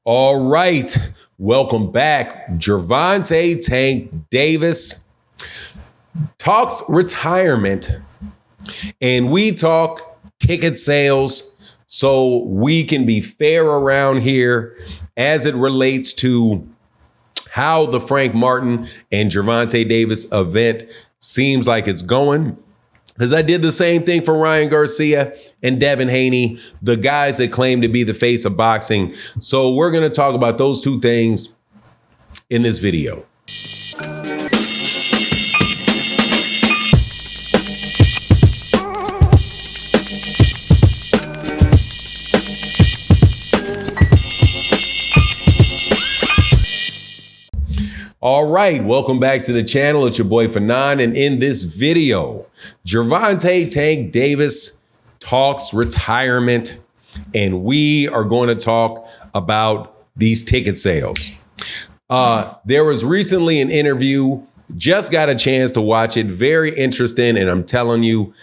All right. Welcome back. Gervonta Tank Davis talks retirement, and we talk ticket sales so we can be fair around here as it relates to how the Frank Martin and Gervonta Davis event seems like it's going. Because I did the same thing for Ryan Garcia and Devin Haney, the guys that claim to be the face of boxing. So we're going to talk about those two things in this video. All right, welcome back to the channel. It's your boy Fanon, and in this video, Gervonta Tank Davis talks retirement, and we are going to talk about these ticket sales. There was recently an interview, just got a chance to watch it, very interesting, and I'm telling you,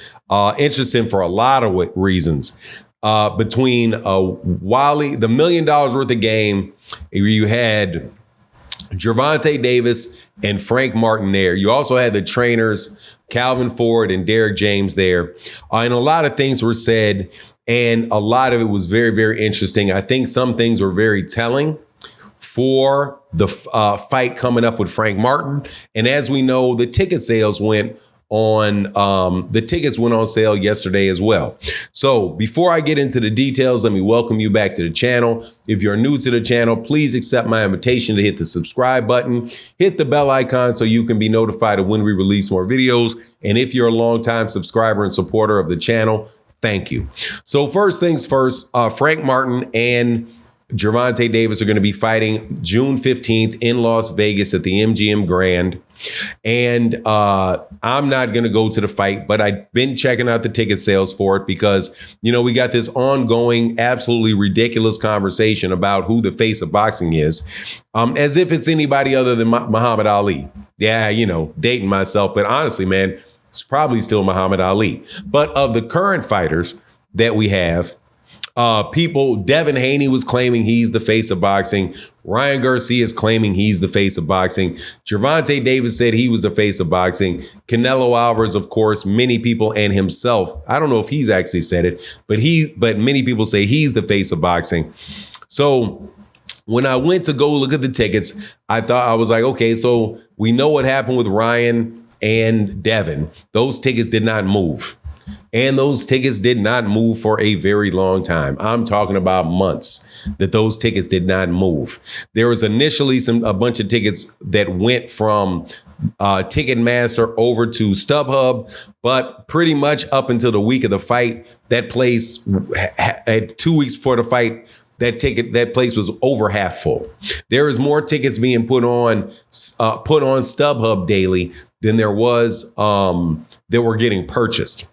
interesting for a lot of reasons. Between Wally, the $1 million worth of game, you had Gervonta Davis and Frank Martin there. You also had the trainers, Calvin Ford and Derek James there. And a lot of things were said, and a lot of it was very, very interesting. I think some things were very telling for the fight coming up with Frank Martin. And as we know, the ticket sales went on, the tickets went on sale yesterday as well. So before I get into the details, let me welcome you back to the channel. If you're new to the channel, please accept my invitation to hit the subscribe button, hit the bell icon so you can be notified of when we release more videos. And if you're a longtime subscriber and supporter of the channel, thank you. So first things first, Frank Martin and Gervonta Davis are going to be fighting June 15th in Las Vegas at the MGM Grand. And I'm not going to go to the fight, but I've been checking out the ticket sales for it because, you know, we got this ongoing, absolutely ridiculous conversation about who the face of boxing is, as if it's anybody other than Muhammad Ali. Yeah, you know, dating myself. But honestly, man, it's probably still Muhammad Ali. But of the current fighters that we have, Devin Haney was claiming he's the face of boxing. Ryan Garcia is claiming he's the face of boxing. Gervonta Davis said he was the face of boxing. Canelo Alvarez, of course, many people, and himself. I don't know if he's actually said it, but many people say he's the face of boxing. So when I went to go look at the tickets, I was like, okay, so we know what happened with Ryan and Devin. Those tickets did not move. And those tickets did not move for a very long time. I'm talking about months that those tickets did not move. There was initially a bunch of tickets that went from Ticketmaster over to StubHub, but pretty much up until the week of the fight, that place, at 2 weeks before the fight, that place was over half full. There is more tickets being put on StubHub daily than there was that were getting purchased.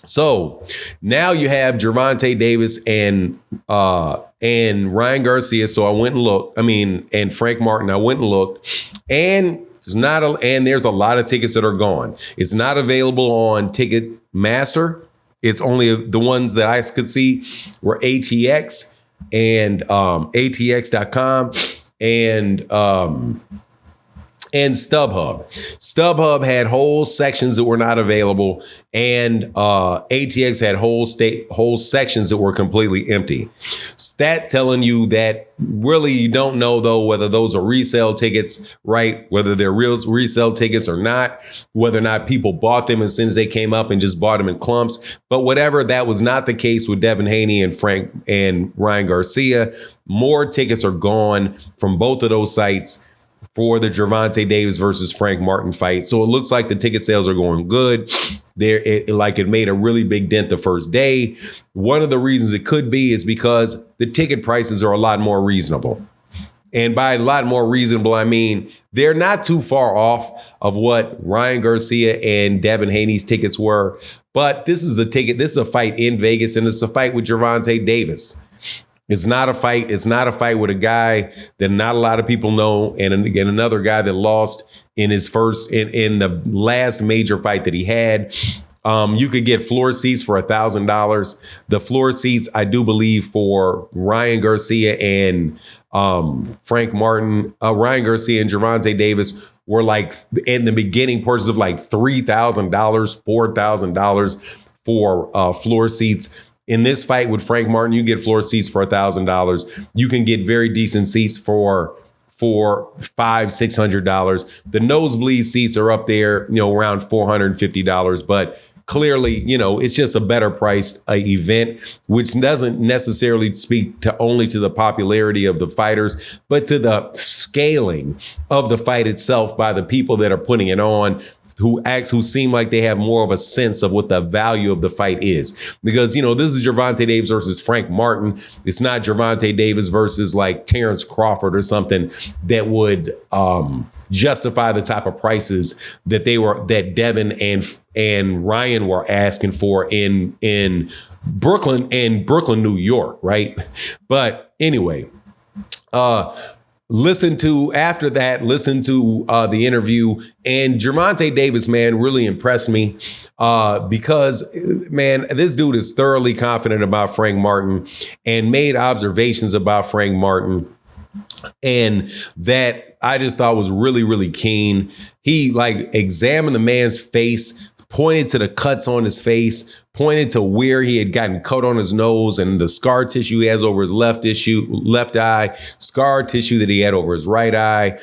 So now you have Gervonta Davis and Ryan Garcia. So I went and looked. And Frank Martin. I went and looked, and there's a lot of tickets that are gone. It's not available on Ticketmaster. It's only the ones that I could see were ATX and ATX.com and StubHub. StubHub had whole sections that were not available, and ATX had whole sections that were completely empty. That telling you that really you don't know, though, whether those are resale tickets, right? Whether they're real resale tickets or not, whether or not people bought them as soon as they came up and just bought them in clumps. But whatever, that was not the case with Devin Haney and Frank and Ryan Garcia. More tickets are gone from both of those sites for the Gervonta Davis versus Frank Martin fight. So it looks like the ticket sales are going good. It made a really big dent the first day. One of the reasons it could be is because the ticket prices are a lot more reasonable. And by a lot more reasonable, I mean, they're not too far off of what Ryan Garcia and Devin Haney's tickets were. But this is a fight in Vegas, and it's a fight with Gervonta Davis. It's not a fight. It's not a fight with a guy that not a lot of people know, and another guy that lost in his in the last major fight that he had. You could get floor seats for $1,000. The floor seats, I do believe, for Ryan Garcia and Frank Martin, Ryan Garcia and Gervonta Davis were like in the beginning portions of like $3,000, $4,000 for floor seats. In this fight with Frank Martin, you get floor seats for $1,000. You can get very decent seats for $500-$600. The nosebleed seats are up there, around $450. But clearly, it's just a better priced event, which doesn't necessarily speak to only to the popularity of the fighters, but to the scaling of the fight itself by the people that are putting it on, who seem like they have more of a sense of what the value of the fight is. Because, this is Gervonta Davis versus Frank Martin. It's not Gervonta Davis versus like Terrence Crawford or something that would justify the type of prices that Devin and Ryan were asking for in Brooklyn New York, right? But anyway, listen to the interview, and Gervonta Davis, man, really impressed me because, man, this dude is thoroughly confident about Frank Martin and made observations about Frank Martin, and that I just thought was really, really keen. He examined the man's face, pointed to the cuts on his face, pointed to where he had gotten cut on his nose and the scar tissue he has over his left eye, scar tissue that he had over his right eye,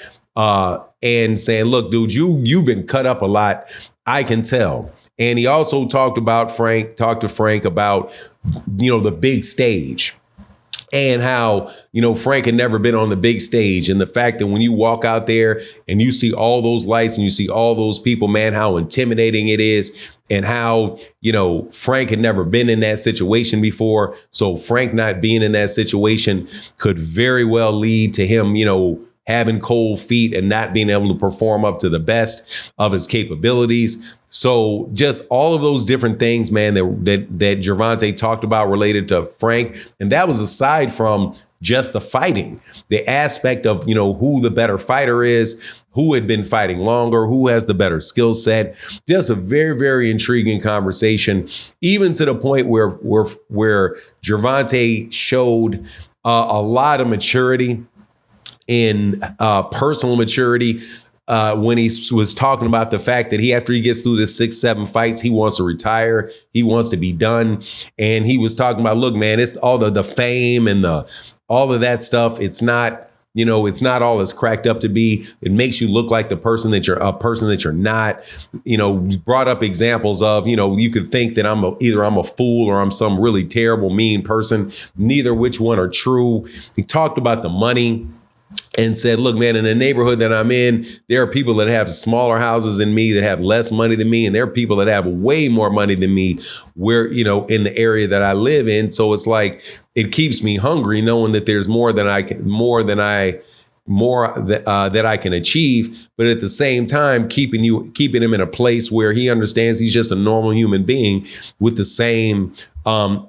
and saying, look, dude, you've been cut up a lot. I can tell. And he also talked to Frank about, the big stage. And how, Frank had never been on the big stage. And the fact that when you walk out there and you see all those lights and you see all those people, man, how intimidating it is. And how, Frank had never been in that situation before. So Frank not being in that situation could very well lead to him, having cold feet and not being able to perform up to the best of his capabilities. So just all of those different things, man, that Gervonta talked about related to Frank. And that was aside from just the fighting, the aspect of, who the better fighter is, who had been fighting longer, who has the better skill set. Just a very, very intriguing conversation, even to the point where Gervonta showed a lot of maturity in personal maturity when he was talking about the fact that after he gets through the 6-7 fights, he wants to retire. He wants to be done. And he was talking about, look, man, it's all the fame and all of that stuff. It's not, it's not all it's cracked up to be. It makes you look like a person that you're not. Brought up examples of, you could think that either I'm a fool or I'm some really terrible, mean person. Neither which one are true. He talked about the money and said, look, man, in the neighborhood that I'm in, there are people that have smaller houses than me, that have less money than me. And there are people that have way more money than me where, in the area that I live in. So it's like, it keeps me hungry knowing that there's more that I can achieve. But at the same time, keeping him in a place where he understands he's just a normal human being with the same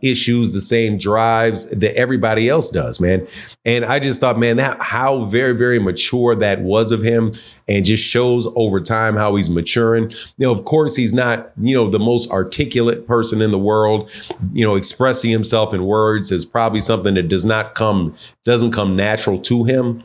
issues, the same drives that everybody else does, man. And I just thought, man, that how very, very mature that was of him, and just shows over time how he's maturing. Of course, he's not, the most articulate person in the world. Expressing himself in words is probably something that doesn't come natural to him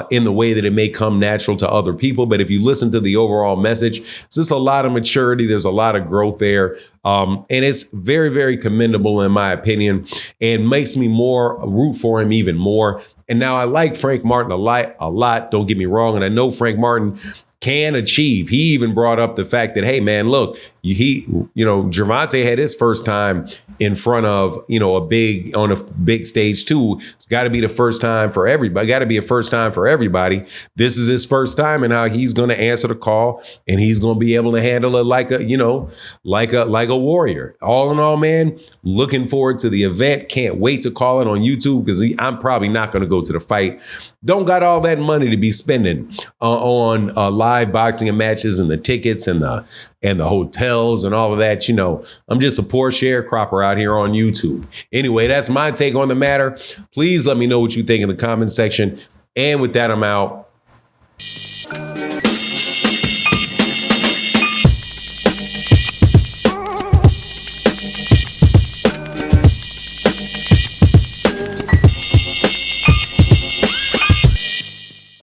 in the way that it may come natural to other people. But if you listen to the overall message, it's just a lot of maturity. There's a lot of growth there. And it's very, very commendable in my opinion, and makes me root for him even more. And now I like Frank Martin a lot. Don't get me wrong. And I know Frank Martin can achieve. He even brought up the fact that, hey, man, look, Gervonta had his first time in front of, on a big stage too. It's got to be the first time for everybody. Got to be a first time for everybody. This is his first time, and how he's going to answer the call, and he's going to be able to handle it like a warrior. All in all, man, looking forward to the event. Can't wait to call it on YouTube, because I'm probably not going to go to the fight. Don't got all that money to be spending on live boxing and matches and the tickets and the hotels and all of that. I'm just a poor sharecropper out here on YouTube. Anyway, that's my take on the matter. Please let me know what you think in the comment section. And with that, I'm out.